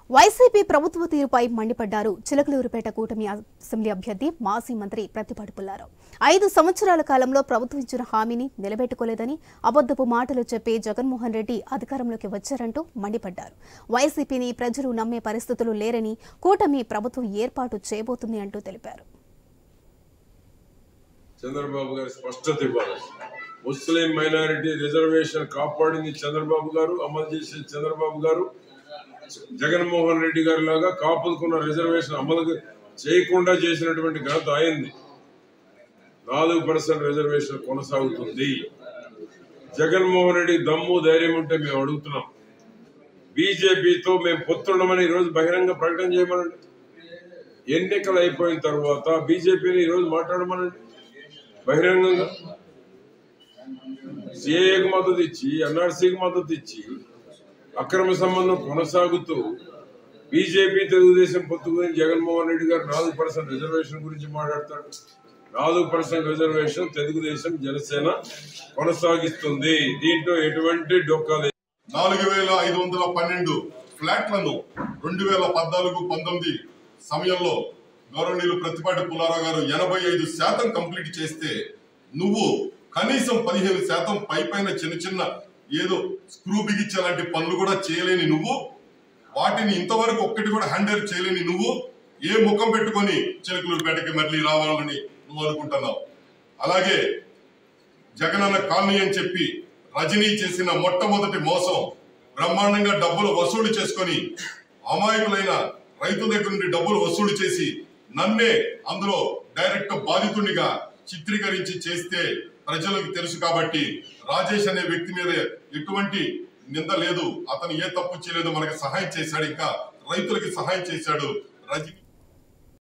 YCP ప్రభుత్వ తీరుపై మండిపడ్డారు. చిలకలూరుపేట కూటమి అసెంబ్లీ అభ్యర్థి మాజీ మంత్రి ప్రత్తిపాటి పుల్లారావు 5 సంవత్సరాల కాలంలో ప్రభుత్వం ఇచ్చిన హామీని నిలబెట్టుకోలేదని అబద్ధపు మాటలు చెప్పి జగన్మోహన్ రెడ్డి అధికారంలోకి వచ్చారంటూ మండిపడ్డారు. వైసీపీని ప్రజలు నమ్మే పరిస్థితులు లేరని కూటమి ప్రభుత్వం ఏర్పాటు చేయబోతుంది అంటూ తెలిపారు. చంద్రబాబు గారు స్పష్టత ఇవ్వాలి. ముస్లిం మైనారిటీ రిజర్వేషన్ కాపాడింది చంద్రబాబు గారు, అమలు చేసే చంద్రబాబు గారు. జగన్మోహన్ రెడ్డి గారి లాగా కాపులకున్న రిజర్వేషన్ అమలు చేయకుండా చేసినటువంటి ఘనత అయింది. 4% రిజర్వేషన్ కొనసాగుతుంది. జగన్మోహన్ రెడ్డి దమ్ము ధైర్యం ఉంటే మేము అడుగుతున్నాం, బీజేపీతో మేము పొత్తుండమని ఈరోజు బహిరంగ ప్రకటన చేయమనండి. ఎన్నికలు అయిపోయిన తర్వాత బీజేపీని ఈరోజు మాట్లాడమనండి బహిరంగంగా. సిఏఏకి మద్దతు ఇచ్చి, ఎన్ఆర్సీకి మద్దతు ఇచ్చి అక్రమ సంబంధం కొనసాగుతూ బీజేపీ తెలుగుదేశం పొత్తు గురించి జగన్మోహన్ రెడ్డి గారు 4% రిజర్వేషన్ గురించి మాట్లాడతాడు. 4% రిజర్వేషన్ తెలుగుదేశం జనసేన కొనసాగిస్తుంది. దీంట్లో ఎటువంటి డొక్కా లేదు. 4512 ఫ్లాట్లను 2014-19 సమయంలో గౌరవనీయులు ప్రత్తిపాటి పుల్లారావు గారు 85% కంప్లీట్ చేస్తే, నువ్వు కనీసం 15% పైపైన చిన్న ఏదో స్క్రూ బిగించాలంటే పనులు కూడా చేయలేని నువ్వు, వాటిని ఇంతవరకు ఒక్కటి కూడా హ్యాండిల్ చేయలేని నువ్వు ఏ ముఖం పెట్టుకొని చిలకలూరుపేటకి మళ్ళీ రావాలని నువ్వు అనుకుంటున్నావు? అలాగే జగనన్న కాలనీ అని చెప్పి రజనీ చేసిన మొట్టమొదటి మోసం, బ్రహ్మాండంగా డబ్బులు వసూలు చేసుకొని అమాయకులైన రైతుల దగ్గర నుండి డబ్బులు వసూలు చేసి నన్నే అందులో డైరెక్ట్ బాధితుడిగా చిత్రీకరించి చేస్తే ప్రజలకు తెలుసు. కాబట్టి రాజేష్ అనే వ్యక్తి మీద ఎటువంటి నింద లేదు, అతను ఏ తప్పు చేయలేదు, మనకి సహాయం చేశాడు, ఇంకా రైతులకి సహాయం చేశాడు. రజనీ